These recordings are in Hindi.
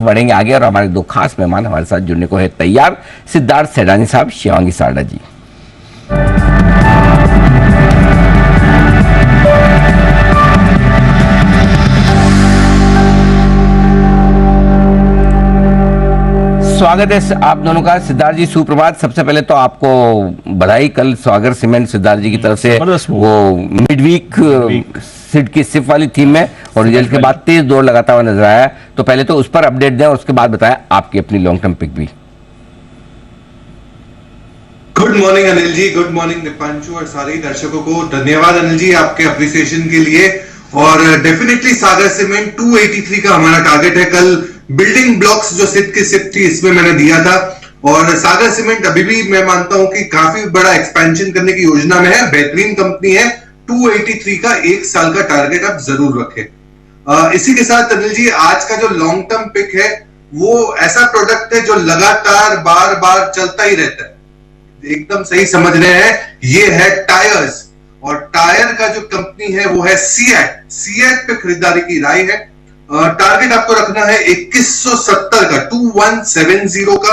बढ़ेंगे आगे और हमारे दो खास मेहमान हमारे साथ जुड़ने को है तैयार। सिद्धार्थ सेडानी साहब, शिवांगी सारडा जी। स्वागत है आप दोनों का। सिद्धार्थ जी सुप्रभात। सबसे पहले तो आपको बधाई, कल सागर सीमेंट सिद्धार्थ जी की तरफ से वो मिड वीक सिड की सिप वाली थीम में और रिजल्ट के बाद तेज दौड़ लगाता हुआ नजर आया। तो पहले तो उस पर अपडेट दें और उसके बाद बताएं आपकी अपनी लॉन्ग टर्म पिक भी। Good morning Anil ji, good morning Deepanshu और सारे दर्शकों को धन्यवाद अनिल जी आपके अप्रिसिएशन के लिए। और डेफिनेटली सागर सीमेंट 283 का हमारा टारगेट है। कल बिल्डिंग ब्लॉक्स जो सिप की सिप थी इसमें मैंने दिया था और सागर सीमेंट अभी भी मैं मानता हूं कि काफी बड़ा एक्सपेंशन करने की योजना में है। बेहतरीन कंपनी है। 283 का एक साल का टारगेट आप जरूर रखें। इसी के साथ अनिल जी आज का जो लॉन्ग टर्म पिक है वो ऐसा प्रोडक्ट है जो लगातार बार बार चलता ही रहता है। एकदम सही समझ रहे हैं, ये है टायर्स और टायर का जो कंपनी है वो है सीएट पे खरीदारी की राय है। टारगेट आपको रखना है 2170 का, 2170 का।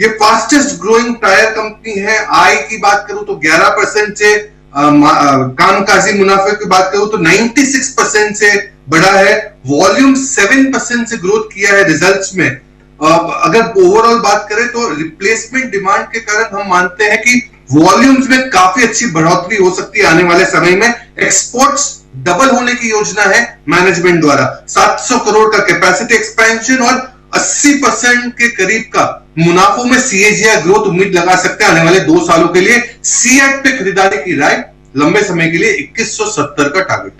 ये फास्टेस्ट ग्रोइंग टायर कंपनी है। आय की बात करूं तो 11% से कामकाजी मुनाफे की बात करूं तो 96% से बढ़ा है। वॉल्यूम 7% से ग्रोथ किया है रिजल्ट्स में। अगर ओवरऑल बात करें तो रिप्लेसमेंट डिमांड के कारण हम मानते हैं कि वॉल्यूम्स में काफी अच्छी बढ़ोतरी हो सकती है आने वाले समय में। एक्सपोर्ट्स डबल होने की योजना है मैनेजमेंट द्वारा। 700 करोड़ का कैपेसिटी एक्सपेंशन और 80% के करीब का मुनाफों में सीएजीआर ग्रोथ उम्मीद लगा सकते हैं आने वाले 2 सालों के लिए। सीएट पे खरीदारी की राय, लंबे समय के लिए 2170 का टारगेट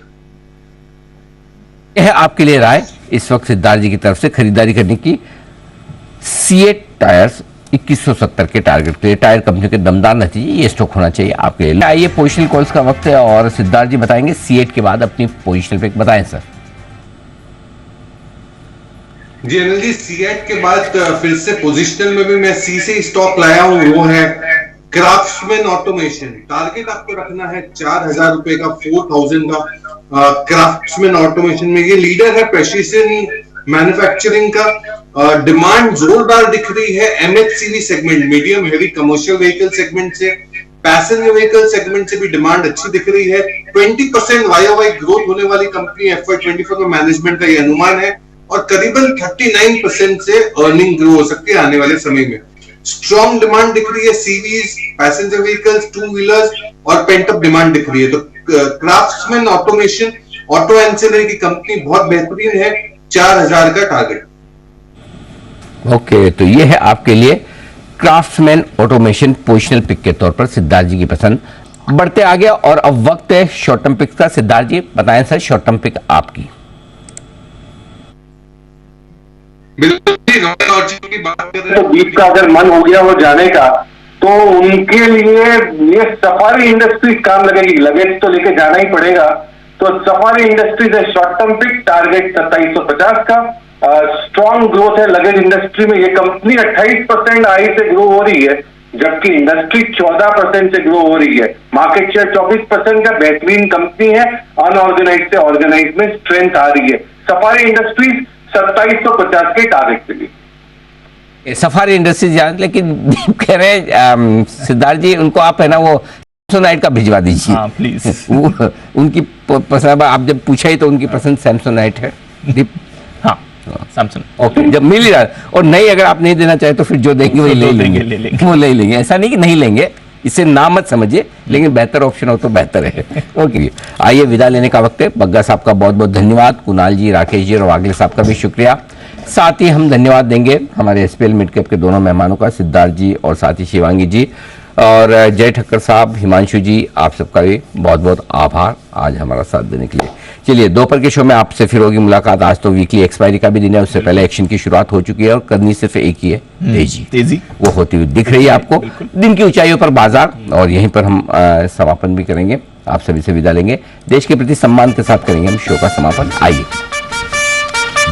है आपके लिए राय इस वक्त सिद्धार्थ जी की तरफ से खरीदारी करने की। सीएट टायर्स 2170 के टारगेट के लिए टायर कंपनी के दमदार नतीजे, ये स्टॉक होना चाहिए आपके लिए। आइए पोजिशनल कॉल्स का वक्त है और सिद्धार्थ जी बताएंगे सीएट के बाद अपनी पोजिशनल पिक बताएं सर। जी अनिल जी, सीएट के बाद फिर से पोजिशनल में भी मैं सी से स्टॉक लाया हूं, वो है क्राफ्ट्समैन ऑटोमेशन। टारगेट आपको रखना है 4000 रुपए का, 4000 का। क्राफ्ट्समैन ऑटोमेशन में ये लीडर है प्रेसिजन मैन्युफैक्चरिंग का। डिमांड जोरदार दिख रही है MHCV segment, medium heavy commercial vehicle segment से, पैसेंजर व्हीकल सेगमेंट से भी डिमांड अच्छी दिख रही है। 20% वाई ग्रोथ होने वाली कंपनी FY24 में मैनेजमेंट का ये अनुमान है और करीबन 39% से अर्निंग ग्रो हो सकती है आने वाले समय में। स्ट्रॉन्ग डिमांड दिख रही है CVs, passenger vehicles, two wheelers और पेंट अप डिमांड दिख रही है। तो क्राफ्ट्समैन ऑटोमेशन ऑटो एंसिलरी की कंपनी बहुत बेहतरीन है। 4000 का टारगेट। ओके, तो ये है आपके लिए क्राफ्ट्समैन ऑटोमेशन पोजिशनल पिक के तौर पर सिद्धार्थ जी की पसंद। बढ़ते आगे और अब वक्त है शॉर्ट टर्म पिक का। सिद्धार्थ जी बताएं सर शॉर्ट टर्म पिक आपकी। की बात कर रहे हैं तो बीच का अगर मन हो गया वो जाने का तो उनके लिए ये सफारी इंडस्ट्रीज काम लगेगी। लगेज तो लेके जाना ही पड़ेगा। तो सफारी इंडस्ट्रीज है शॉर्ट टर्म पिक, टारगेट 2750 का। स्ट्रॉन्ग ग्रोथ है लगेज इंडस्ट्री में। ये कंपनी 28% आई से ग्रो हो रही है जबकि इंडस्ट्री 14% से ग्रो हो रही है। मार्केट शेयर 24% का, बेहतरीन कंपनी है। अनऑर्गेनाइज से ऑर्गेनाइज में स्ट्रेंथ आ रही है। सफारी इंडस्ट्रीज 2750 के टारगेट के लिए। सफारी इंडस्ट्री जान, लेकिन कह रहे हैं सिद्धार्थ जी उनको आप है ना वो सैमसोनाइट का भिजवा दीजिए। हाँ प्लीज। उनकी पसंद, आप जब पूछा ही तो उनकी पसंद सैमसोनाइट है। हाँ सैमसंग। ओके, जब मिल ही रहा और नहीं, अगर आप नहीं देना चाहे तो फिर जो देंगे वही ले लेंगे। वो ले लेंगे, ऐसा नहीं कि नहीं लेंगे, इसे ना मत समझिए, लेकिन बेहतर ऑप्शन हो तो बेहतर है। ओके, आइए विदा लेने का वक्त है। बग्गा साहब का बहुत बहुत धन्यवाद, कुणाल जी, राकेश जी और वागले साहब का भी शुक्रिया। साथ ही हम धन्यवाद देंगे हमारे एसपीएल मिड कैप के दोनों मेहमानों का, सिद्धार्थ जी और साथ ही शिवांगी जी और जय ठक्कर साहब, हिमांशु जी, आप सबका भी बहुत बहुत आभार आज हमारा साथ देने के लिए। चलिए दोपहर के शो में आपसे फिर होगी मुलाकात। आज तो वीकली एक्सपायरी का भी दिन है, उससे पहले एक्शन की शुरुआत हो चुकी है और करनी सिर्फ एक ही है, तेजी। वो होती हुई दिख रही है आपको दिन की ऊंचाइयों पर बाजार, और यहीं पर हम समापन भी करेंगे। आप सभी से विदा लेंगे, देश के प्रति सम्मान के साथ करेंगे हम शो का समापन। आइए,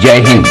जय हिंद।